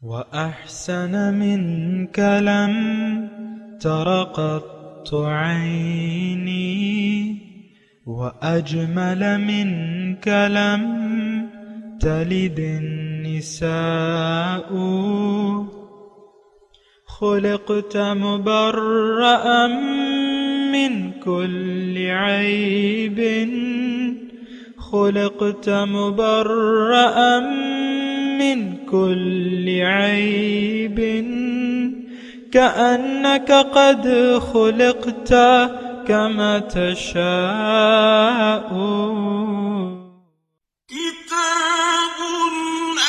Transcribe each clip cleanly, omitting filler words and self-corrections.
وأحسن منك لم تر قط عيني وأجمل منك لم تلد النساء خلقت مبرأ من كل عيب خلقت مبرأ من كل عيب كأنك قد خلقت كما تشاء كتاب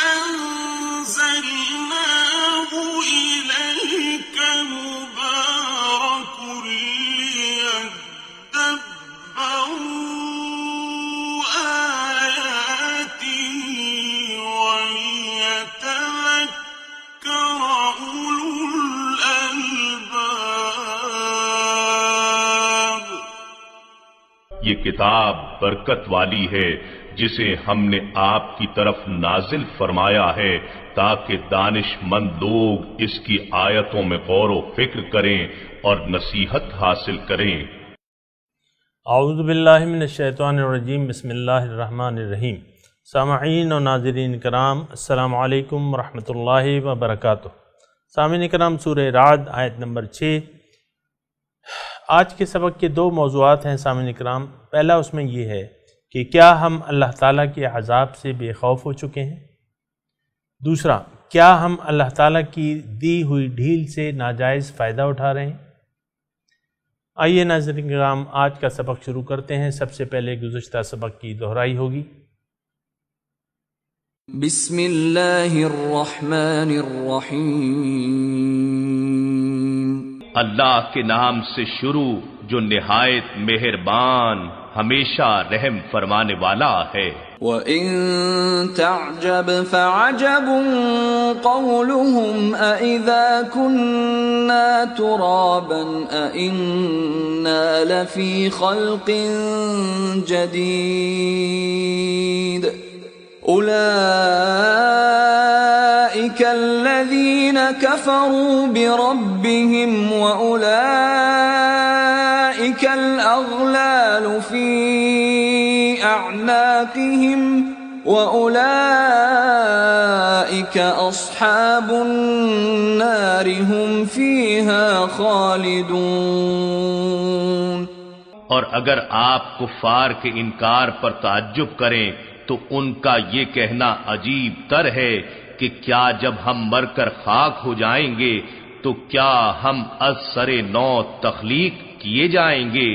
أنزلناه إليك مبارك ليدبروا آياته وليتذكر أولو الألباب۔ یہ کتاب برکت والی ہے جسے ہم نے آپ کی طرف نازل فرمایا ہے تاکہ دانش مند لوگ اس کی آیتوں میں غور و فکر کریں اور نصیحت حاصل کریں۔ اعوذ باللہ من الشیطان الرجیم، بسم اللہ الرحمن الرحیم۔ سامعین و ناظرین کرام، السلام علیکم ورحمۃ اللہ وبرکاتہ۔ سامعین کرام، سورہ رعد آیت نمبر 6۔ آج کے سبق کے دو موضوعات ہیں سامعین کرام۔ پہلا اس میں یہ ہے کہ کیا ہم اللہ تعالیٰ کے عذاب سے بے خوف ہو چکے ہیں؟ دوسرا، کیا ہم اللہ تعالیٰ کی دی ہوئی ڈھیل سے ناجائز فائدہ اٹھا رہے ہیں؟ آئیے ناظرین کرام، آج کا سبق شروع کرتے ہیں۔ سب سے پہلے گزشتہ سبق کی دہرائی ہوگی۔ بسم اللہ الرحمن الرحیم۔ اللہ کے نام سے شروع جو نہایت مہربان ہمیشہ رحم فرمانے والا ہے۔ وَإِن تَعْجَبْ فَعَجَبٌ قَوْلُهُمْ أَإِذَا كُنَّا تُرَابًا أَإِنَّا لَفِي خَلْقٍ جَدِيدٍ أُولَئِكَ الَّذِينَ كَفَرُوا بِرَبِّهِمْ وَأُولَئِكَ الْأَغْلَالُ فِي أَعْنَاقِهِمْ وَأُولَئِكَ أَصْحَابُ النَّارِ هُمْ فِيهَا خَالِدُونَ۔ اور اگر آپ کفار کے انکار پر تعجب کریں تو ان کا یہ کہنا عجیب تر ہے کہ کیا جب ہم مر کر خاک ہو جائیں گے تو کیا ہم از سر نو تخلیق کیے جائیں گے؟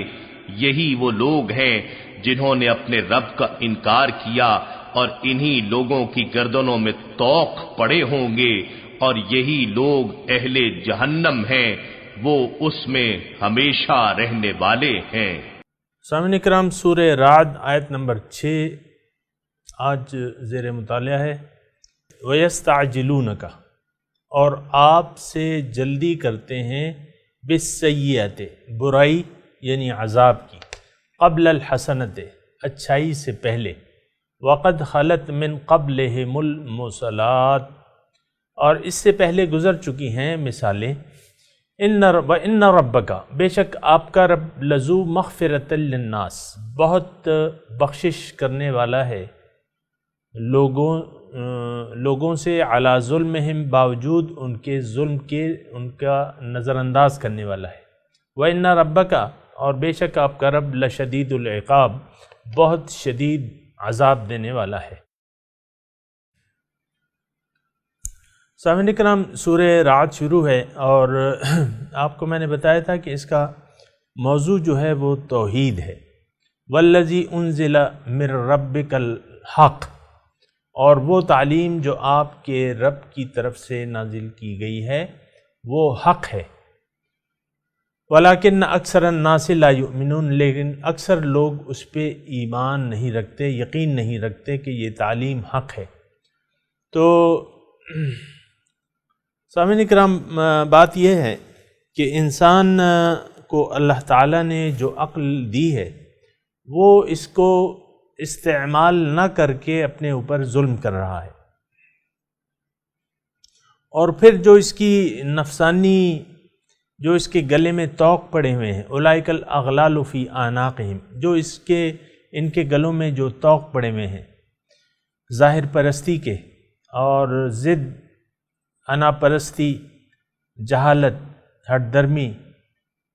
یہی وہ لوگ ہیں جنہوں نے اپنے رب کا انکار کیا اور انہی لوگوں کی گردنوں میں طوق پڑے ہوں گے، اور یہی لوگ اہل جہنم ہیں، وہ اس میں ہمیشہ رہنے والے ہیں۔ سامعین کرام، سورہ رعد آیت نمبر 6 آج زیر مطالعہ ہے۔ وَيَسْتَعْجِلُونَكَ، اور آپ سے جلدی کرتے ہیں، بِالسَّيِّئَةِ، برائی یعنی عذاب کی، قبل الحسنۃ، اچھائی سے پہلے، وقد خلت من قبلہم المرسلات، اور اس سے پہلے گزر چکی ہیں مثالیں۔ وَإِنَّ رَبَّكَ، بے شک آپ کا رب، لذو مغفرۃ للناس، بہت بخشش کرنے والا ہے لوگوں سے، علی ظلمہم، باوجود ان کے ظلم کے ان کا نظر انداز کرنے والا ہے۔ وَإِنَّ رَبَّكَ، اور بے شک آپ کا رب، لشدید العقاب، بہت شدید عذاب دینے والا ہے۔ سامعین کرام، سورہ رعد شروع ہے، اور آپ کو میں نے بتایا تھا کہ اس کا موضوع جو ہے وہ توحید ہے۔ والذی انزل من ربک الحق، اور وہ تعلیم جو آپ کے رب کی طرف سے نازل کی گئی ہے وہ حق ہے۔ ولیکن اکثر الناس لا یؤمنون، لیکن اکثر لوگ اس پہ ایمان نہیں رکھتے، یقین نہیں رکھتے کہ یہ تعلیم حق ہے۔ تو سامعین کرام، بات یہ ہے کہ انسان کو اللہ تعالیٰ نے جو عقل دی ہے وہ اس کو استعمال نہ کر کے اپنے اوپر ظلم کر رہا ہے، اور پھر جو اس کی نفسانی جو اس کے گلے میں طوق پڑے ہوئے ہیں، اولئک الاغلال فی اعناقہم، جو ان کے گلوں میں جو طوق پڑے ہوئے ہیں ظاہر پرستی کے اور ضد، انا پرستی، جہالت، ہٹ درمی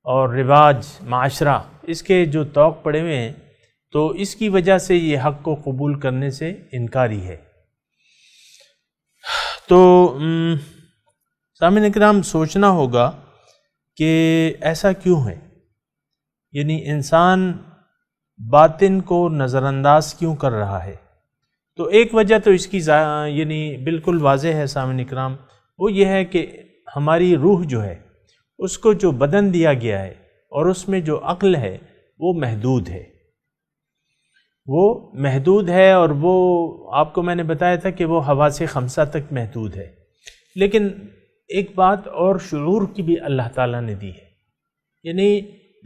اور رواج معاشرہ، اس کے جو طوق پڑے ہوئے ہیں، تو اس کی وجہ سے یہ حق کو قبول کرنے سے انکاری ہے۔ تو سامعین کرام سوچنا ہوگا کہ ایسا کیوں ہے، یعنی انسان باطن کو نظر انداز کیوں کر رہا ہے؟ تو ایک وجہ تو اس کی یعنی بالکل واضح ہے سامعین کرام، وہ یہ ہے کہ ہماری روح جو ہے اس کو جو بدن دیا گیا ہے اور اس میں جو عقل ہے وہ محدود ہے، اور وہ آپ کو میں نے بتایا تھا کہ وہ حواس خمسہ تک محدود ہے۔ لیکن ایک بات اور شعور کی بھی اللہ تعالیٰ نے دی ہے، یعنی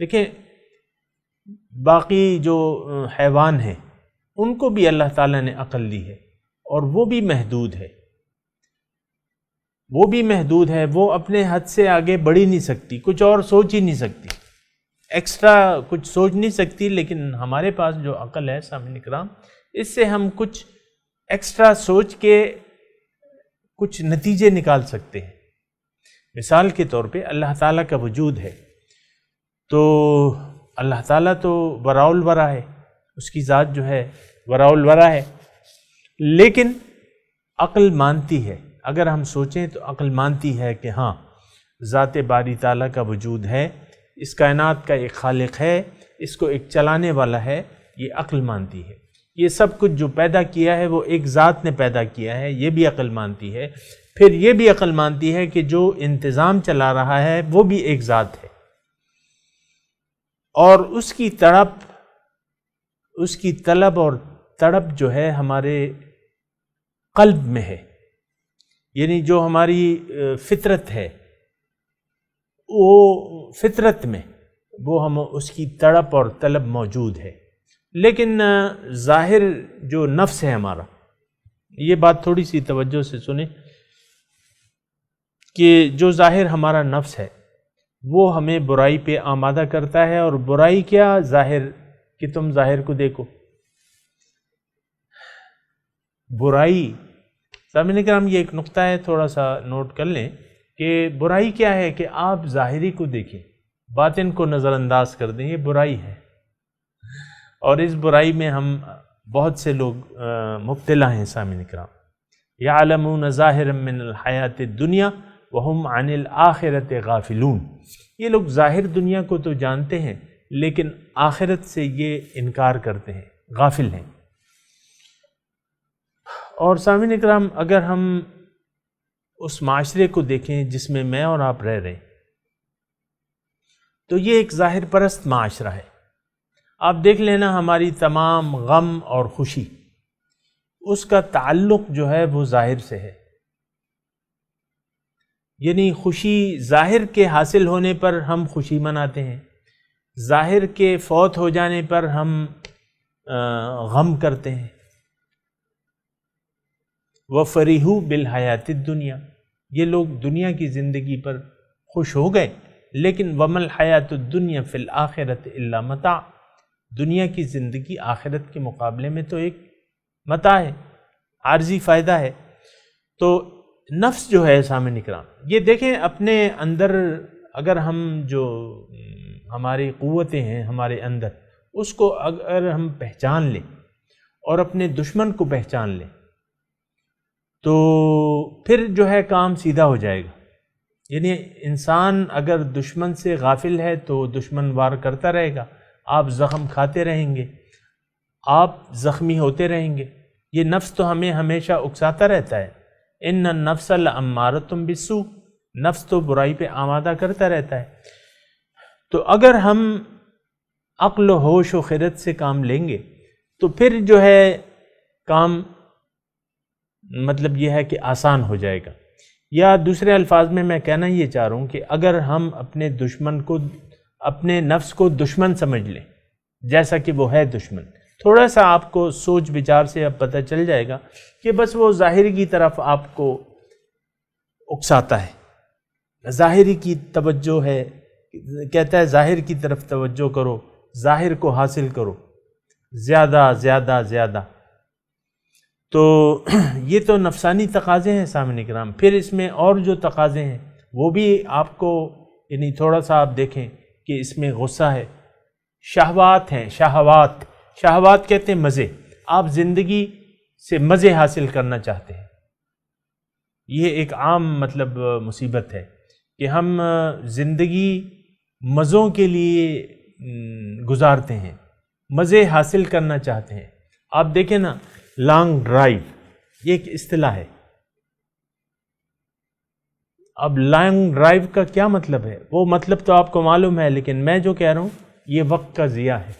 دیکھیں باقی جو حیوان ہیں ان کو بھی اللہ تعالیٰ نے عقل دی ہے اور وہ بھی محدود ہے، وہ اپنے حد سے آگے بڑھ ہی نہیں سکتی، کچھ اور سوچ ہی نہیں سکتی، ایکسٹرا کچھ سوچ نہیں سکتی۔ لیکن ہمارے پاس جو عقل ہے سامعین اکرام، اس سے ہم کچھ ایکسٹرا سوچ کے کچھ نتیجے نکال سکتے ہیں۔ مثال کے طور پہ اللہ تعالیٰ کا وجود ہے، تو اللہ تعالیٰ تو وراء الورا ہے، اس کی ذات جو ہے وراء الورا ہے، لیکن عقل مانتی ہے، اگر ہم سوچیں تو عقل مانتی ہے کہ ہاں ذات باری تعالیٰ کا وجود ہے، اس کائنات کا ایک خالق ہے، اس کو ایک چلانے والا ہے، یہ عقل مانتی ہے۔ یہ سب کچھ جو پیدا کیا ہے وہ ایک ذات نے پیدا کیا ہے، یہ بھی عقل مانتی ہے۔ پھر یہ بھی عقل مانتی ہے کہ جو انتظام چلا رہا ہے وہ بھی ایک ذات ہے، اور اس کی طلب اور تڑپ جو ہے ہمارے قلب میں ہے، یعنی جو ہماری فطرت ہے، وہ فطرت میں وہ ہم اس کی تڑپ اور طلب موجود ہے۔ لیکن ظاہر جو نفس ہے ہمارا، یہ بات تھوڑی سی توجہ سے سنیں کہ جو ظاہر ہمارا نفس ہے وہ ہمیں برائی پہ آمادہ کرتا ہے، اور برائی کیا ظاہر، کہ تم ظاہر کو دیکھو، برائی سامعین کرام یہ ایک نقطہ ہے، تھوڑا سا نوٹ کر لیں کہ برائی کیا ہے کہ آپ ظاہری کو دیکھیں، باطن کو نظر انداز کر دیں، یہ برائی ہے، اور اس برائی میں ہم بہت سے لوگ مبتلا ہیں سامعین کرام۔ یعلمون ظاہرا من الحیات الدنیا وہم عن الآخرۃ غافلون، یہ لوگ ظاہر دنیا کو تو جانتے ہیں لیکن آخرت سے یہ انکار کرتے ہیں، غافل ہیں۔ اور سامعین اکرام اگر ہم اس معاشرے کو دیکھیں جس میں میں اور آپ رہ رہے ہیں، تو یہ ایک ظاہر پرست معاشرہ ہے۔ آپ دیکھ لینا ہماری تمام غم اور خوشی، اس کا تعلق جو ہے وہ ظاہر سے ہے، یعنی خوشی ظاہر کے حاصل ہونے پر ہم خوشی مناتے ہیں، ظاہر کے فوت ہو جانے پر ہم غم کرتے ہیں۔ وَفَرِحُوا بِالْحَيَاةِ الدُّنْيَا، یہ لوگ دنیا کی زندگی پر خوش ہو گئے، لیکن وَمَا الْحَيَاةُ الدُّنْيَا فِي الْآخِرَةِ إِلَّا مَتَاعٌ، دنیا کی زندگی آخرت کے مقابلے میں تو ایک متاع ہے، عارضی فائدہ ہے۔ تو نفس جو ہے سامعین اکرام، یہ دیکھیں اپنے اندر، اگر ہم جو ہماری قوتیں ہیں ہمارے اندر، اس کو اگر ہم پہچان لیں اور اپنے دشمن کو پہچان لیں تو پھر جو ہے کام سیدھا ہو جائے گا۔ یعنی انسان اگر دشمن سے غافل ہے تو دشمن وار کرتا رہے گا، آپ زخم کھاتے رہیں گے، آپ زخمی ہوتے رہیں گے۔ یہ نفس تو ہمیں ہمیشہ اکساتا رہتا ہے، ان النفس لامارۃ بالسوء، نفس تو برائی پہ آمادہ کرتا رہتا ہے۔ تو اگر ہم عقل و ہوش و خرد سے کام لیں گے تو پھر جو ہے کام مطلب یہ ہے کہ آسان ہو جائے گا۔ یا دوسرے الفاظ میں کہنا یہ چاہ رہا ہوں کہ اگر ہم اپنے دشمن کو، اپنے نفس کو دشمن سمجھ لیں، جیسا کہ وہ ہے دشمن، تھوڑا سا آپ کو سوچ بچار سے اب پتہ چل جائے گا کہ بس وہ ظاہر کی طرف آپ کو اکساتا ہے۔ ظاہری کی توجہ ہے، کہتا ہے ظاہر کی طرف توجہ کرو، ظاہر کو حاصل کرو، زیادہ زیادہ زیادہ۔ تو یہ تو نفسانی تقاضے ہیں سامعین کرام۔ پھر اس میں اور جو تقاضے ہیں وہ بھی آپ کو یعنی تھوڑا سا آپ دیکھیں کہ اس میں غصہ ہے، شہوات ہیں، شہوات کہتے ہیں مزے۔ آپ زندگی سے مزے حاصل کرنا چاہتے ہیں، یہ ایک عام مطلب مصیبت ہے کہ ہم زندگی مزوں کے لیے گزارتے ہیں، مزے حاصل کرنا چاہتے ہیں۔ آپ دیکھیں نا، لانگ ڈرائیو یہ ایک اصطلاح ہے۔ اب لانگ ڈرائیو کا کیا مطلب ہے؟ وہ مطلب تو آپ کو معلوم ہے، لیکن میں جو کہہ رہا ہوں یہ وقت کا ضیاع ہے۔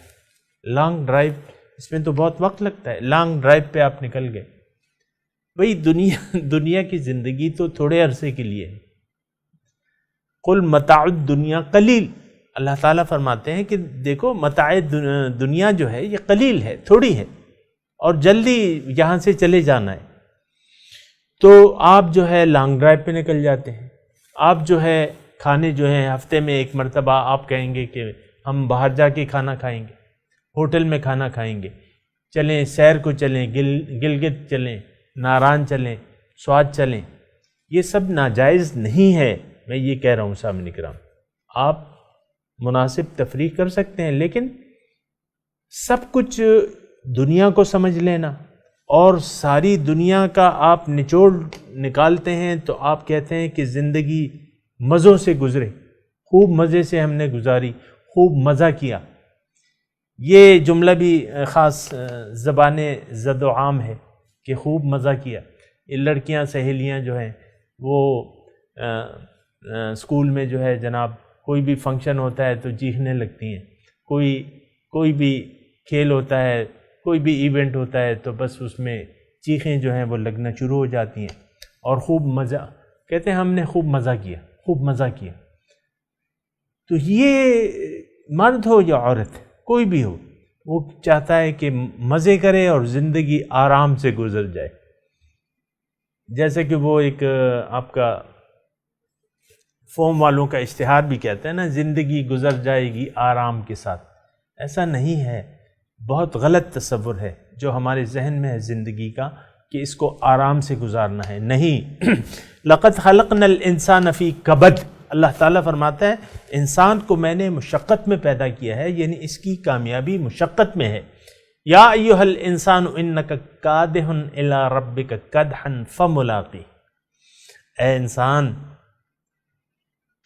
لانگ ڈرائیو، اس میں تو بہت وقت لگتا ہے۔ لانگ ڈرائیو پہ آپ نکل گئے، بھئی دنیا کی زندگی تو تھوڑے عرصے کے لیے ہے۔ قل متاع الدنیا قلیل، اللہ تعالیٰ فرماتے ہیں کہ دیکھو متاع دنیا جو ہے یہ قلیل ہے، تھوڑی ہے، اور جلدی یہاں سے چلے جانا ہے۔ تو آپ جو ہے لانگ ڈرائیو پہ نکل جاتے ہیں۔ آپ جو ہے کھانے جو ہیں ہفتے میں ایک مرتبہ آپ کہیں گے کہ ہم باہر جا کے کھانا کھائیں گے، ہوٹل میں کھانا کھائیں گے، چلیں سیر کو چلیں، گلگت چلیں، ناران چلیں، سوات چلیں۔ یہ سب ناجائز نہیں ہے، میں یہ کہہ رہا ہوں سامعین کرام۔ آپ مناسب تفریح کر سکتے ہیں، لیکن سب کچھ دنیا کو سمجھ لینا اور ساری دنیا کا آپ نچوڑ نکالتے ہیں تو آپ کہتے ہیں کہ زندگی مزوں سے گزرے، خوب مزے سے ہم نے گزاری، خوب مزہ کیا۔ یہ جملہ بھی خاص زبان زد و عام ہے کہ خوب مزہ کیا۔ یہ لڑکیاں سہیلیاں جو ہیں وہ اسکول میں جو ہے جناب کوئی بھی فنکشن ہوتا ہے تو چیخنے لگتی ہیں، کوئی بھی کھیل ہوتا ہے، کوئی بھی ایونٹ ہوتا ہے تو بس اس میں چیخیں جو ہیں وہ لگنا شروع ہو جاتی ہیں، اور خوب مزہ کہتے ہیں ہم نے خوب مزہ کیا، خوب مزہ کیا۔ تو یہ مرد ہو یا عورت کوئی بھی ہو، وہ چاہتا ہے کہ مزے کرے اور زندگی آرام سے گزر جائے۔ جیسے کہ وہ ایک آپ کا فوم والوں کا اشتہار بھی کہتا ہے نا، زندگی گزر جائے گی آرام کے ساتھ۔ ایسا نہیں ہے، بہت غلط تصور ہے جو ہمارے ذہن میں ہے زندگی کا کہ اس کو آرام سے گزارنا ہے۔ نہیں، لقد خلقنا الانسان فی کبد، اللہ تعالیٰ فرماتا ہے انسان کو میں نے مشقت میں پیدا کیا ہے، یعنی اس کی کامیابی مشقت میں ہے۔ یا ایھا الانسان انک کادح الی ربک کدحا فملاقی، اے انسان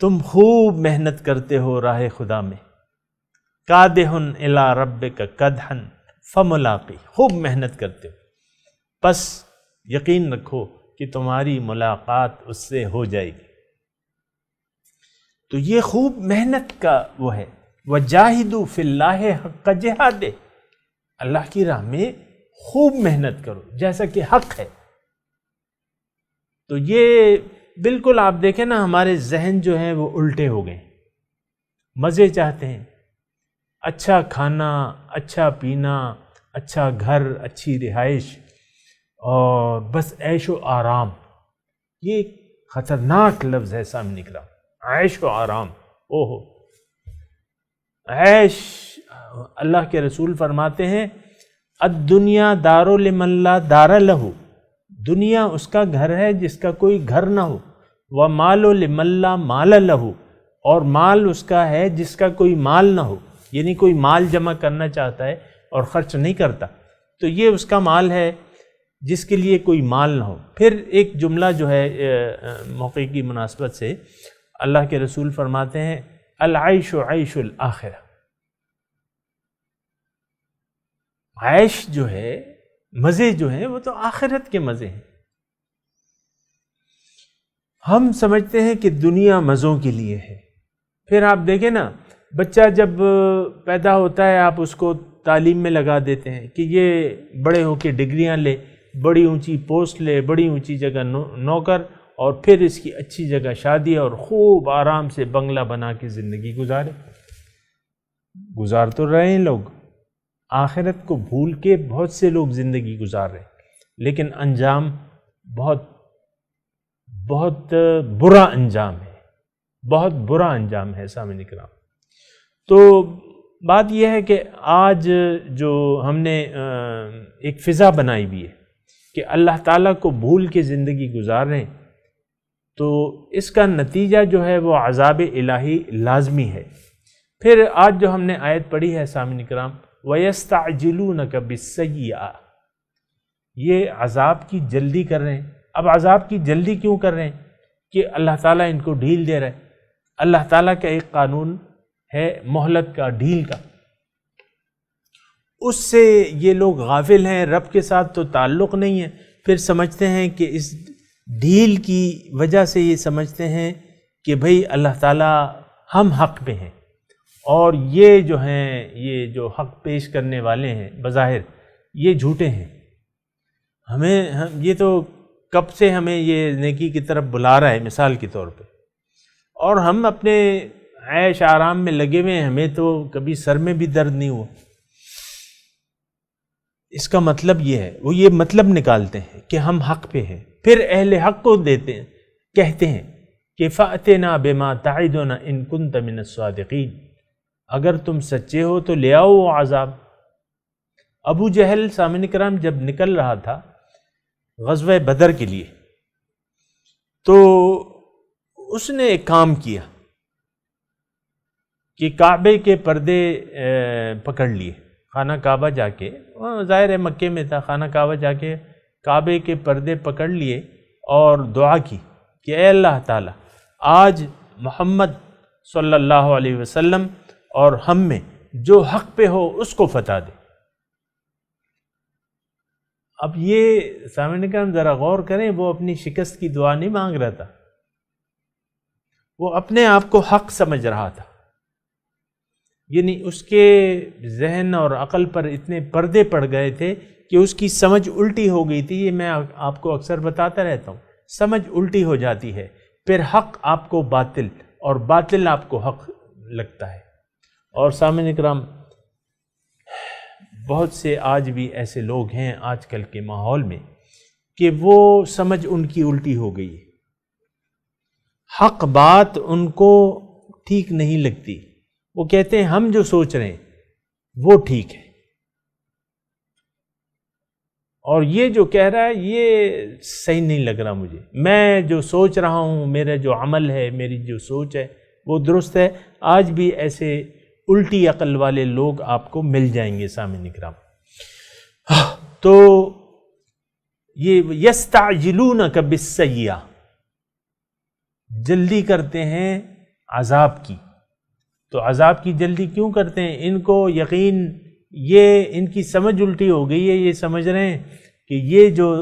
تم خوب محنت کرتے ہو راہ خدا میں، کادح الی ربک کدحا فملاقی، خوب محنت کرتے ہو، بس یقین رکھو کہ تمہاری ملاقات اس سے ہو جائے گی۔ تو یہ خوب محنت کا وہ ہے، وجاہدوا فی اللہ حق جہادہ، اللہ کی راہ میں خوب محنت کرو جیسا کہ حق ہے۔ تو یہ بالکل آپ دیکھیں نا، ہمارے ذہن جو ہیں وہ الٹے ہو گئے، مزے چاہتے ہیں، اچھا کھانا، اچھا پینا، اچھا گھر، اچھی رہائش، اور بس عیش و آرام۔ یہ خطرناک لفظ ہے سامنے کرام، عیش و آرام۔ اوہو، عیش، اللہ کے رسول فرماتے ہیں الدنیا دار لمن لا دار لہ، دنیا اس کا گھر ہے جس کا کوئی گھر نہ ہو، ومال لمن لا مال لہ، اور مال اس کا ہے جس کا کوئی مال نہ ہو، یعنی کوئی مال جمع کرنا چاہتا ہے اور خرچ نہیں کرتا تو یہ اس کا مال ہے جس کے لیے کوئی مال نہ ہو۔ پھر ایک جملہ جو ہے موقع کی مناسبت سے اللہ کے رسول فرماتے ہیں العیش عیش الآخرہ، عیش جو ہے، مزے جو ہیں وہ تو آخرت کے مزے ہیں۔ ہم سمجھتے ہیں کہ دنیا مزوں کے لیے ہے۔ پھر آپ دیکھیں نا، بچہ جب پیدا ہوتا ہے آپ اس کو تعلیم میں لگا دیتے ہیں کہ یہ بڑے ہو کے ڈگریاں لے، بڑی اونچی پوسٹ لے، بڑی اونچی جگہ نوکر، اور پھر اس کی اچھی جگہ شادی اور خوب آرام سے بنگلہ بنا کے زندگی گزار تو رہے ہیں لوگ، آخرت کو بھول کے بہت سے لوگ زندگی گزار رہے ہیں، لیکن انجام بہت بہت برا انجام ہے، بہت برا انجام ہے سامعین کرام۔ تو بات یہ ہے کہ آج جو ہم نے ایک فضا بنائی ہوئی ہے کہ اللہ تعالیٰ کو بھول کے زندگی گزار رہے ہیں، تو اس کا نتیجہ جو ہے وہ عذاب الہی لازمی ہے۔ پھر آج جو ہم نے آیت پڑھی ہے سامعین کرام، وَيَسْتَعْجِلُونَكَ بِالسَّيِّئَةِ، یہ عذاب کی جلدی کر رہے ہیں۔ اب عذاب کی جلدی کیوں کر رہے ہیں؟ کہ اللہ تعالیٰ ان کو ڈھیل دے رہا ہے۔ اللہ تعالیٰ کا ایک قانون ہے مہلت کا، ڈھیل کا، اس سے یہ لوگ غافل ہیں، رب کے ساتھ تو تعلق نہیں ہے، پھر سمجھتے ہیں کہ اس ڈھیل کی وجہ سے یہ سمجھتے ہیں کہ بھئی اللہ تعالیٰ ہم حق پہ ہیں، اور یہ جو ہیں، یہ جو حق پیش کرنے والے ہیں بظاہر یہ جھوٹے ہیں۔ یہ تو کب سے ہمیں یہ نیکی کی طرف بلا رہا ہے مثال کے طور پہ، اور ہم اپنے عیش آرام میں لگے ہوئے ہیں، ہمیں تو کبھی سر میں بھی درد نہیں ہوا۔ اس کا مطلب یہ ہے، وہ یہ مطلب نکالتے ہیں کہ ہم حق پہ ہیں، پھر اہل حق کو دیتے ہیں، کہتے ہیں کہ فَأْتِنَا بِمَا تَعِدُنَا إِن كُنْتَ مِنَ الصَّادِقِينَ، اگر تم سچے ہو تو لے آؤ وہ عذاب۔ ابو جہل سامعین کرام جب نکل رہا تھا غزوہ بدر کے لیے، تو اس نے ایک کام کیا کہ کعبے کے پردے پکڑ لیے، خانہ کعبہ جا کے، ظاہر ہے مکے میں تھا، خانہ کعبہ جا کے کعبے کے پردے پکڑ لیے اور دعا کی کہ اے اللہ تعالیٰ آج محمد صلی اللہ علیہ وسلم اور ہم میں جو حق پہ ہو اس کو فتح دے۔ اب یہ سامعین کرام ذرا غور کریں، وہ اپنی شکست کی دعا نہیں مانگ رہا تھا، وہ اپنے آپ کو حق سمجھ رہا تھا، یعنی اس کے ذہن اور عقل پر اتنے پردے پڑ گئے تھے کہ اس کی سمجھ الٹی ہو گئی تھی۔ یہ میں آپ کو اکثر بتاتا رہتا ہوں، سمجھ الٹی ہو جاتی ہے، پھر حق آپ کو باطل اور باطل آپ کو حق لگتا ہے۔ اور سامعین اکرام، بہت سے آج بھی ایسے لوگ ہیں آج کل کے ماحول میں کہ وہ سمجھ ان کی الٹی ہو گئی ہے، حق بات ان کو ٹھیک نہیں لگتی، وہ کہتے ہیں ہم جو سوچ رہے ہیں وہ ٹھیک ہے، اور یہ جو کہہ رہا ہے یہ صحیح نہیں لگ رہا مجھے، میں جو سوچ رہا ہوں، میرا جو عمل ہے، میری جو سوچ ہے وہ درست ہے۔ آج بھی ایسے الٹی عقل والے لوگ آپ کو مل جائیں گے سامعین اکرام۔ تو یہ یستعجلونک بالسیئہ، جلدی کرتے ہیں عذاب کی۔ تو عذاب کی جلدی کیوں کرتے ہیں؟ ان کو یقین، یہ ان کی سمجھ الٹی ہو گئی ہے، یہ سمجھ رہے ہیں کہ یہ جو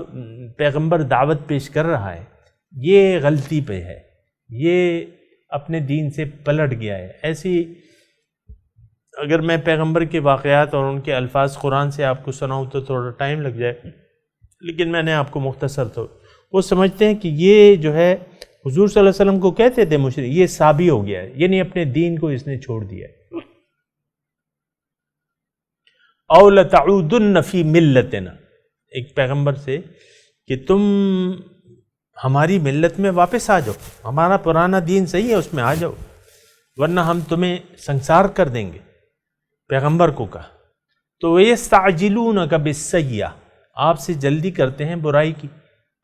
پیغمبر دعوت پیش کر رہا ہے یہ غلطی پہ ہے، یہ اپنے دین سے پلٹ گیا ہے۔ ایسی اگر میں پیغمبر کے واقعات اور ان کے الفاظ قرآن سے آپ کو سناؤں تو تھوڑا ٹائم لگ جائے، لیکن میں نے آپ کو مختصر تو وہ سمجھتے ہیں کہ یہ جو ہے حضور صلی اللہ علیہ وسلم کو کہتے تھے مشرک، یہ سابی ہو گیا ہے، یعنی اپنے دین کو اس نے چھوڑ دیا ہے۔ او لتعودن فی ملتنا، ایک پیغمبر سے کہ تم ہماری ملت میں واپس آ جاؤ، ہمارا پرانا دین صحیح ہے اس میں آ جاؤ، ورنہ ہم تمہیں سنسار کر دیں گے، پیغمبر کو کہا۔ تو یستعجلونک بالسیئہ، آپ سے جلدی کرتے ہیں برائی کی،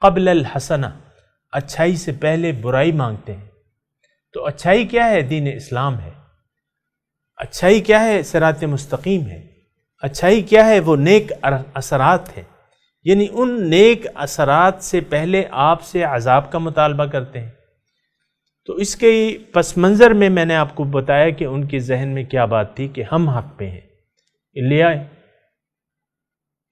قبل الحسنہ، اچھائی سے پہلے برائی مانگتے ہیں۔ تو اچھائی کیا ہے؟ دین اسلام ہے۔ اچھائی کیا ہے؟ صراط مستقیم ہے۔ اچھائی کیا ہے؟ وہ نیک اثرات ہے، یعنی ان نیک اثرات سے پہلے آپ سے عذاب کا مطالبہ کرتے ہیں۔ تو اس کے پس منظر میں نے آپ کو بتایا کہ ان کے ذہن میں کیا بات تھی کہ ہم حق پہ ہیں، لے آئے۔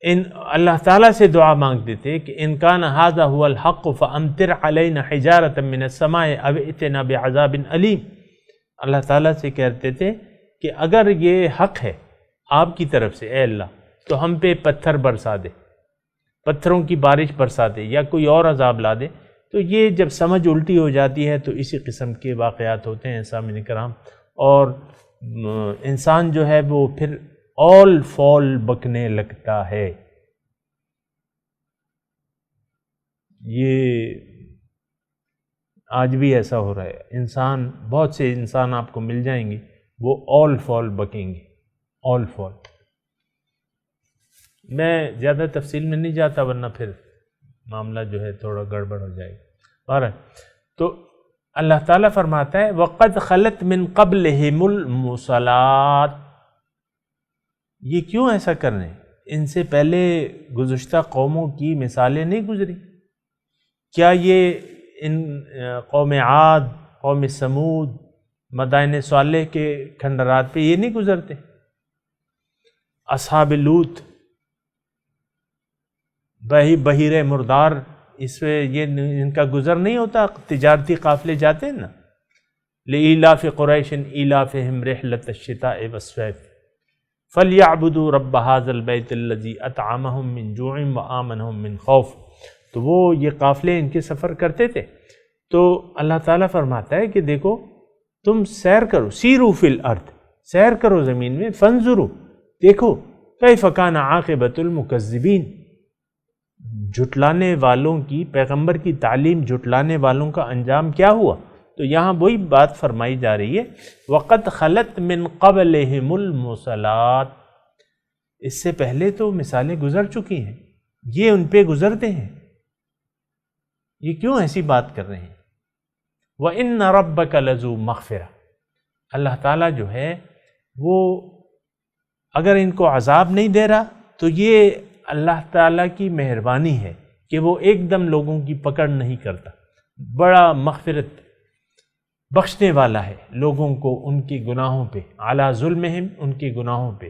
اللہ تعالیٰ سے دعا مانگتے تھے کہ ان کان ھذا ھو الحق فامطر علینا حجارۃ من السماء او ائتنا بعذاب علیم۔ اللہ تعالیٰ سے کہتے تھے کہ اگر یہ حق ہے آپ کی طرف سے اے اللہ تو ہم پہ پتھر برسا دے، پتھروں کی بارش برسا دے یا کوئی اور عذاب لا دے۔ تو یہ جب سمجھ الٹی ہو جاتی ہے تو اسی قسم کے واقعات ہوتے ہیں سامعین کرام، اور انسان جو ہے وہ پھر اول فول بکنے لگتا ہے۔ یہ آج بھی ایسا ہو رہا ہے، انسان، بہت سے انسان آپ کو مل جائیں گے وہ آل فال بکیں گے، آل فال۔ میں زیادہ تفصیل میں نہیں جاتا ورنہ پھر معاملہ جو ہے تھوڑا گڑبڑ ہو جائے گا۔ بہرحال تو اللہ تعالیٰ فرماتا ہے وَقَدْ خَلَتْ مِن قَبْلِهِمُ الْمُرْسَلَاتُ، یہ کیوں ایسا کر رہے ہیں؟ ان سے پہلے گزشتہ قوموں کی مثالیں نہیں گزری؟ کیا یہ ان قوم عاد، قوم سمود، مدائن صالح کے کھنڈرات پہ یہ نہیں گزرتے؟ اصحاب لوط، بحیرہ مردار، اس پہ یہ ان کا گزر نہیں ہوتا؟ تجارتی قافلے جاتے ہیں نا، لإیلاف قریش ایلافہم رحلۃ الشتاء والصیف فلیعبدوا رب ھذا البیت الذی اطعمہم من جوع وآمنہم من خوف۔ تو وہ یہ قافلے ان کے سفر کرتے تھے۔ تو اللہ تعالیٰ فرماتا ہے کہ دیکھو تم سیر کرو، سیروا فی الارض، سیر کرو زمین میں، فانظروا، دیکھو کیف کان عاقبۃ المکذبین، جھٹلانے والوں کی، پیغمبر کی تعلیم جھٹلانے والوں کا انجام کیا ہوا۔ تو یہاں وہی بات فرمائی جا رہی ہے وَقَدْ خَلَتْ مِن قَبْلِهِمُ الْمُرْسَلَاتُ، اس سے پہلے تو مثالیں گزر چکی ہیں، یہ ان پہ گزرتے ہیں، یہ کیوں ایسی بات کر رہے ہیں؟ وَإِنَّ رَبَّكَ لَذُو مَغْفِرَةٍ، اللہ تعالیٰ جو ہے وہ اگر ان کو عذاب نہیں دے رہا تو یہ اللہ تعالیٰ کی مہربانی ہے کہ وہ ایک دم لوگوں کی پکڑ نہیں کرتا، بڑا مغفرت بخشنے والا ہے لوگوں کو ان کے گناہوں پہ، علی ظلمہم، ان کے گناہوں پہ۔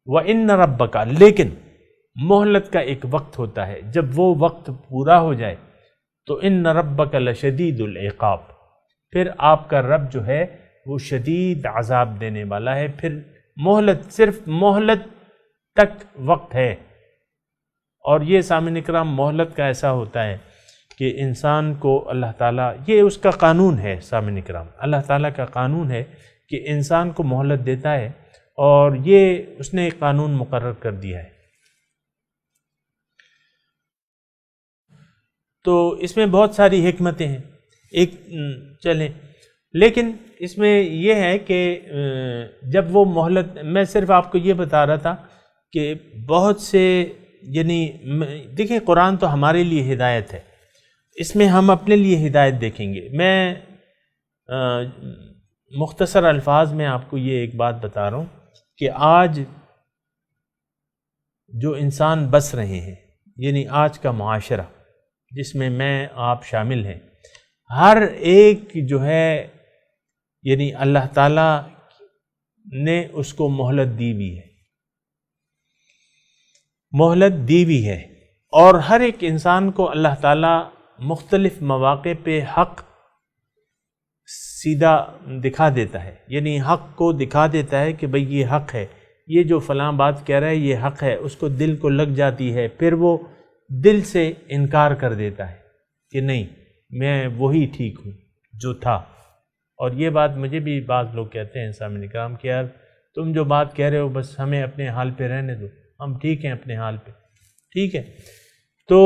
وَإِنَّ رَبَّكَ، لیکن مہلت کا ایک وقت ہوتا ہے، جب وہ وقت پورا ہو جائے تو ان ربک لشدید العقاب، پھر آپ کا رب جو ہے وہ شدید عذاب دینے والا ہے۔ پھر مہلت، صرف مہلت تک وقت ہے۔ اور یہ سامعین کرام مہلت کا ایسا ہوتا ہے کہ انسان کو اللہ تعالیٰ، یہ اس کا قانون ہے سامعین کرام، اللہ تعالیٰ کا قانون ہے کہ انسان کو مہلت دیتا ہے، اور یہ اس نے ایک قانون مقرر کر دیا ہے۔ تو اس میں بہت ساری حکمتیں ہیں، ایک چلیں، لیکن اس میں یہ ہے کہ جب وہ مہلت، میں صرف آپ کو یہ بتا رہا تھا کہ بہت سے، یعنی دیکھیں قرآن تو ہمارے لیے ہدایت ہے، اس میں ہم اپنے لیے ہدایت دیکھیں گے۔ میں مختصر الفاظ میں آپ کو یہ ایک بات بتا رہا ہوں کہ آج جو انسان بس رہے ہیں، یعنی آج کا معاشرہ جس میں میں آپ شامل ہیں، ہر ایک جو ہے یعنی اللہ تعالیٰ نے اس کو مہلت دی ہوئی ہے، مہلت دی ہوئی ہے، اور ہر ایک انسان کو اللہ تعالیٰ مختلف مواقع پہ حق سیدھا دکھا دیتا ہے، یعنی حق کو دکھا دیتا ہے کہ بھئی یہ حق ہے، یہ جو فلاں بات کہہ رہا ہے یہ حق ہے، اس کو دل کو لگ جاتی ہے، پھر وہ دل سے انکار کر دیتا ہے کہ نہیں، میں وہی ٹھیک ہوں جو تھا۔ اور یہ بات مجھے بھی بعض لوگ کہتے ہیں سامعین کرام کہ یار تم جو بات کہہ رہے ہو بس ہمیں اپنے حال پہ رہنے دو، ہم ٹھیک ہیں اپنے حال پہ، ٹھیک ہے۔ تو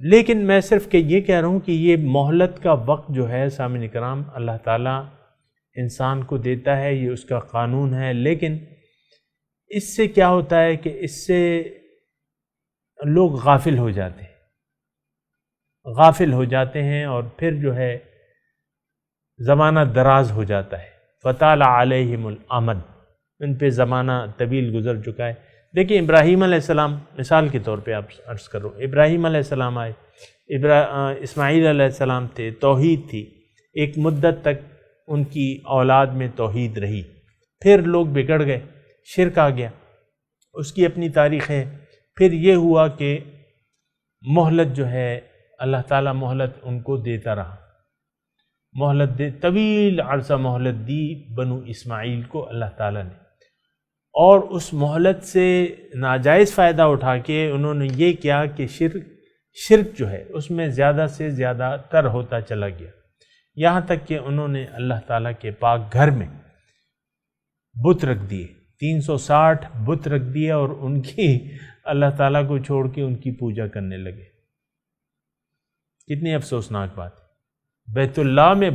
لیکن میں صرف کہ یہ کہہ رہا ہوں کہ یہ مہلت کا وقت جو ہے سامعین کرام اللہ تعالیٰ انسان کو دیتا ہے، یہ اس کا قانون ہے، لیکن اس سے کیا ہوتا ہے کہ اس سے لوگ غافل ہو جاتے ہیں، غافل ہو جاتے ہیں، اور پھر جو ہے زمانہ دراز ہو جاتا ہے، فطال علیہم الامد، ان پہ زمانہ طویل گزر چکا ہے۔ دیکھیں ابراہیم علیہ السلام مثال کے طور پہ آپ عرض کرو، ابراہیم علیہ السلام آئے، اسماعیل علیہ السلام تھے، توحید تھی، ایک مدت تک ان کی اولاد میں توحید رہی، پھر لوگ بگڑ گئے، شرک آ گیا، اس کی اپنی تاریخ ہے۔ پھر یہ ہوا کہ مہلت جو ہے اللہ تعالیٰ مہلت ان کو دیتا رہا، مہلت دے، طویل عرصہ مہلت دی بنو اسماعیل کو اللہ تعالیٰ نے، اور اس مہلت سے ناجائز فائدہ اٹھا کے انہوں نے یہ کیا کہ شرک جو ہے اس میں زیادہ سے زیادہ تر ہوتا چلا گیا، یہاں تک کہ انہوں نے اللہ تعالیٰ کے پاک گھر میں بت رکھ دیے، 360 بت رکھ دیے، اور ان کی اللہ تعالیٰ کو چھوڑ کے ان کی پوجا کرنے لگے۔ کتنی افسوسناک بات ہے، بیت اللہ میں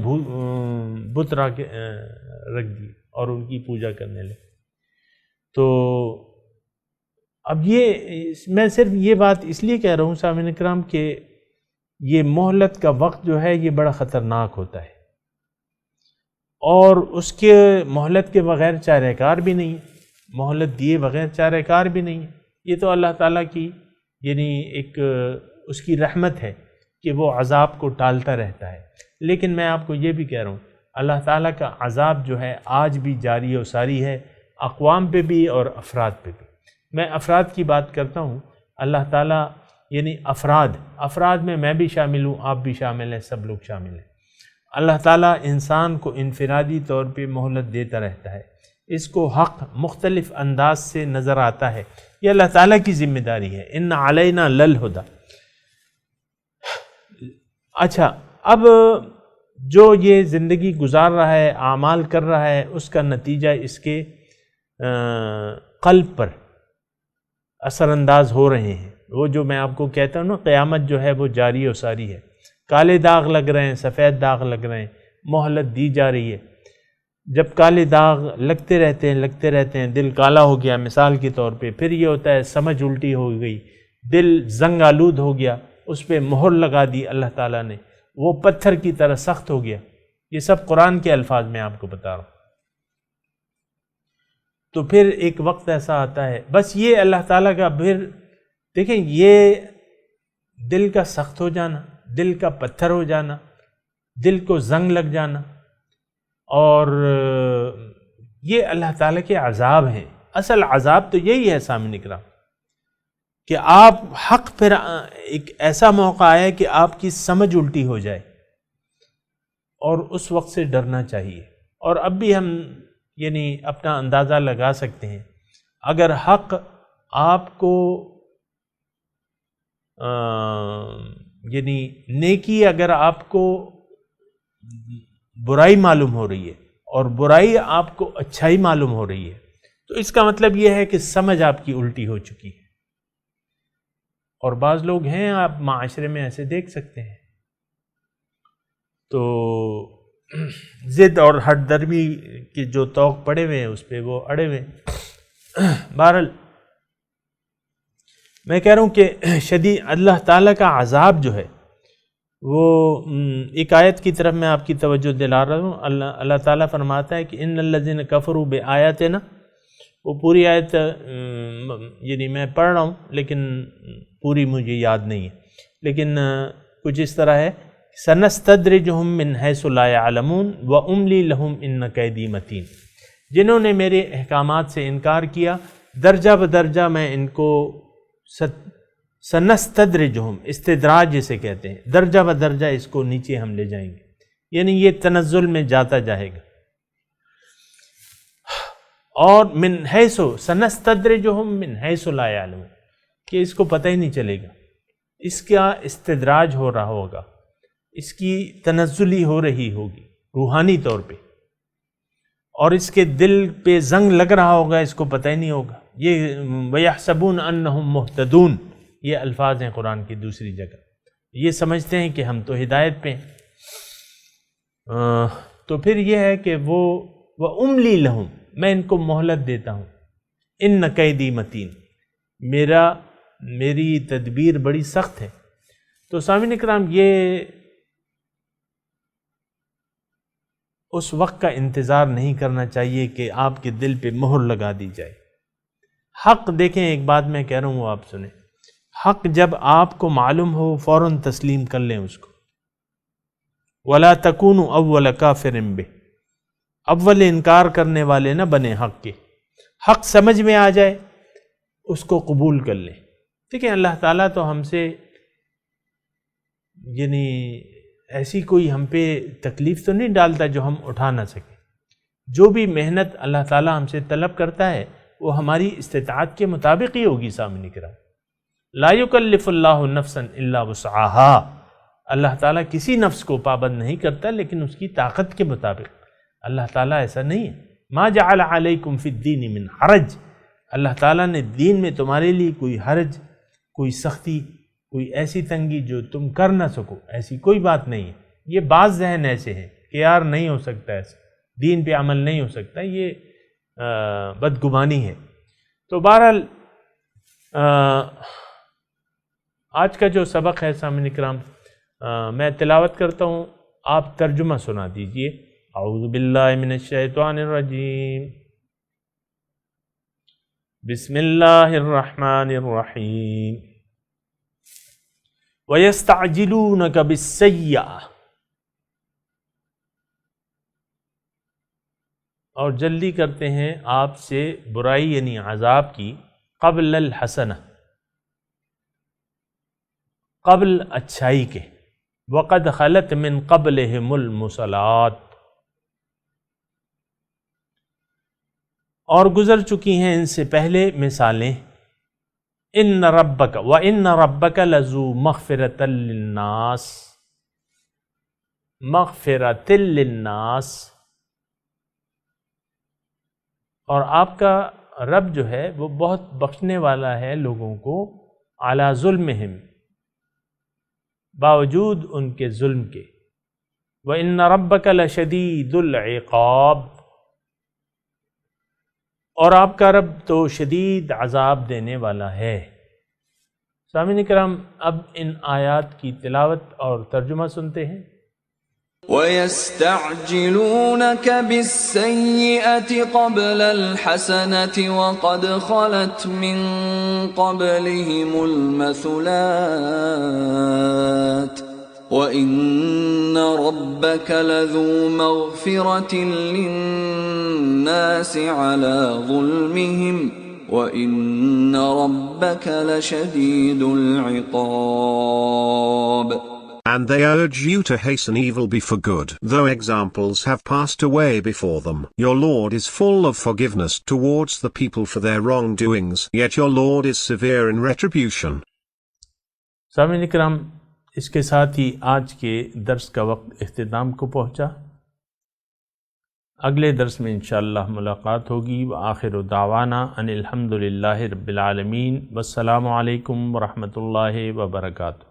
بت رکھ دی اور ان کی پوجا کرنے لگے۔ تو اب یہ میں صرف یہ بات اس لیے کہہ رہا ہوں سامعین کرام کہ یہ مہلت کا وقت جو ہے یہ بڑا خطرناک ہوتا ہے، اور اس کے مہلت کے بغیر چارہ کار بھی نہیں ہے، مہلت دیے بغیر چارہ کار بھی نہیں ہے۔ یہ تو اللہ تعالیٰ کی یعنی ایک اس کی رحمت ہے کہ وہ عذاب کو ٹالتا رہتا ہے۔ لیکن میں آپ کو یہ بھی کہہ رہا ہوں اللہ تعالیٰ کا عذاب جو ہے آج بھی جاری و ساری ہے، اقوام پہ بھی اور افراد پہ بھی۔ میں افراد کی بات کرتا ہوں، اللہ تعالیٰ یعنی افراد میں بھی شامل ہوں، آپ بھی شامل ہیں، سب لوگ شامل ہیں۔ اللہ تعالیٰ انسان کو انفرادی طور پہ مہلت دیتا رہتا ہے، اس کو حق مختلف انداز سے نظر آتا ہے، یہ اللہ تعالیٰ کی ذمہ داری ہے۔ ان علینا للہدی۔ اچھا، اب جو یہ زندگی گزار رہا ہے، اعمال کر رہا ہے، اس کا نتیجہ اس کے قلب پر اثر انداز ہو رہے ہیں۔ وہ جو میں آپ کو کہتا ہوں نا، قیامت جو ہے وہ جاری و ساری ہے، کالے داغ لگ رہے ہیں، سفید داغ لگ رہے ہیں، مہلت دی جا رہی ہے۔ جب کالے داغ لگتے رہتے ہیں، دل کالا ہو گیا مثال کے طور پہ، پھر یہ ہوتا ہے سمجھ الٹی ہو گئی، دل زنگ آلود ہو گیا، اس پہ مہر لگا دی اللہ تعالیٰ نے، وہ پتھر کی طرح سخت ہو گیا۔ یہ سب قرآن کے الفاظ میں آپ کو بتا رہا ہوں۔ تو پھر ایک وقت ایسا آتا ہے، بس یہ اللہ تعالیٰ کا، پھر دیکھیں یہ دل کا سخت ہو جانا، دل کا پتھر ہو جانا، دل کو زنگ لگ جانا، اور یہ اللہ تعالیٰ کے عذاب ہیں۔ اصل عذاب تو یہی ہے سامنے کرام کہ آپ حق، پھر ایک ایسا موقع آیا کہ آپ کی سمجھ الٹی ہو جائے، اور اس وقت سے ڈرنا چاہیے۔ اور اب بھی ہم یعنی اپنا اندازہ لگا سکتے ہیں، اگر حق آپ کو یعنی نیکی اگر آپ کو برائی معلوم ہو رہی ہے اور برائی آپ کو اچھائی معلوم ہو رہی ہے، تو اس کا مطلب یہ ہے کہ سمجھ آپ کی الٹی ہو چکی ہے۔ اور بعض لوگ ہیں، آپ معاشرے میں ایسے دیکھ سکتے ہیں، تو ضد اور ہٹ درمی کے جو توق پڑے ہوئے ہیں اس پہ وہ اڑے ہوئے ہیں۔ بہرحال میں کہہ رہا ہوں کہ شدید اللہ تعالیٰ کا عذاب جو ہے وہ ایک آیت کی طرف میں آپ کی توجہ دلا رہا ہوں۔ اللہ تعالیٰ فرماتا ہے کہ ان الذین کفروا بآیاتنا، وہ پوری آیت یعنی میں پڑھ رہا ہوں لیکن پوری مجھے یاد نہیں ہے، لیکن کچھ اس طرح ہے، سنستدرجہم من حیث لا یعلمون واملی لہم ان کیدی متین۔ جنہوں نے میرے احکامات سے انکار کیا، درجہ بدرجہ میں ان کو سنستدرجہم، استدراج جسے کہتے ہیں، درجہ بدرجہ اس کو نیچے ہم لے جائیں گے، یعنی یہ تنزل میں جاتا جائے گا۔ اور من حیث، سنستدرجہم من حیث لا یعلمون، کہ اس کو پتہ ہی نہیں چلے گا، اس کا استدراج ہو رہا ہوگا، اس کی تنزلی ہو رہی ہوگی روحانی طور پہ، اور اس کے دل پہ زنگ لگ رہا ہوگا، اس کو پتہ ہی نہیں ہوگا۔ یہ وَيَحْسَبُونَ أَنَّهُمْ مُهْتَدُونَ، یہ الفاظ ہیں قرآن کی دوسری جگہ، یہ سمجھتے ہیں کہ ہم تو ہدایت پہ ہیں۔ تو پھر یہ ہے کہ وہ وَأُمْلِي لَهُمْ، میں ان کو مہلت دیتا ہوں، إِنَّ كَيْدِي مَتِينٌ، میری تدبیر بڑی سخت ہے۔ تو سامعین کرام، یہ اس وقت کا انتظار نہیں کرنا چاہیے کہ آپ کے دل پہ مہر لگا دی جائے۔ حق دیکھیں، ایک بات میں کہہ رہا ہوں وہ آپ سنیں، حق جب آپ کو معلوم ہو فوراً تسلیم کر لیں اس کو۔ وَلَا تَكُونُوا أَوَّلَ كَافِرٍ بِهِ، اول انکار کرنے والے نہ بنے حق کے۔ حق سمجھ میں آ جائے اس کو قبول کر لیں۔ دیکھیں اللہ تعالیٰ تو ہم سے یعنی ایسی کوئی ہم پہ تکلیف تو نہیں ڈالتا جو ہم اٹھا نہ سکیں۔ جو بھی محنت اللہ تعالیٰ ہم سے طلب کرتا ہے وہ ہماری استطاعت کے مطابق ہی ہوگی۔ سامنے کرام، لا یکلف اللہ نفسا الا وسعها، اللہ تعالیٰ کسی نفس کو پابند نہیں کرتا لیکن اس کی طاقت کے مطابق۔ اللہ تعالیٰ ایسا نہیں ہے، ما جعل علیکم فی الدین من حرج، اللہ تعالیٰ نے دین میں تمہارے لیے کوئی حرج، کوئی سختی، کوئی ایسی تنگی جو تم کر نہ سکو، ایسی کوئی بات نہیں ہے۔ یہ بعض ذہن ایسے ہیں کہ یار نہیں ہو سکتا ایسا، دین پہ عمل نہیں ہو سکتا، یہ بدگمانی ہے۔ تو بہرحال آج کا جو سبق ہے سامعین کرام، میں تلاوت کرتا ہوں، آپ ترجمہ سنا دیجئے۔ اعوذ باللہ من الشیطان الرجیم، بسم اللہ الرحمن الرحیم۔ وَيَسْتَعْجِلُونَكَ بِالسَّيِّئَةِ، اور جلدی کرتے ہیں آپ سے برائی یعنی عذاب کی، قبل الحسنہ، قبل اچھائی کے، وقد خلت من قبلہم المثلات، اور گزر چکی ہیں ان سے پہلے مثالیں، ان ربک وان ربک لذو مغفرۃ للناس، مغفرۃ للناس، اور آپ کا رب جو ہے وہ بہت بخشنے والا ہے لوگوں کو، علی ظلمہم، باوجود ان کے ظلم کے، وَإِنَّ رَبَّكَ لَشَدِيدُ الْعِقَابِ، اور آپ کا رب تو شدید عذاب دینے والا ہے۔ سامعین کرام، اب ان آیات کی تلاوت اور ترجمہ سنتے ہیں۔ وَيَسْتَعْجِلُونَكَ بِالسَّيِّئَةِ قَبْلَ الْحَسَنَةِ وَقَدْ خَلَتْ مِن قَبْلِهِمُ الْمَثُلَاتُ وَإِنَّ رَبَّكَ لَذُو مَغْفِرَةٍ لِلنَّاسِ عَلَى ظُلْمِهِمْ وَإِنَّ رَبَّكَ لَشَدِيدُ الْعِقَابِ۔ And they urge you to hasten evil before good, though examples have passed away before them. Your Lord is full of forgiveness towards the people for their wrongdoings, yet your Lord is severe in retribution. سامعین کرام، اس کے ساتھ ہی آج کے درس کا وقت اختتام کو پہنچا۔ اگلے درس میں انشاءاللہ ملاقات ہوگی۔ وآخر دعوانا ان الحمد للہ رب العالمین، والسلام علیکم ورحمۃ اللہ وبرکاتہ۔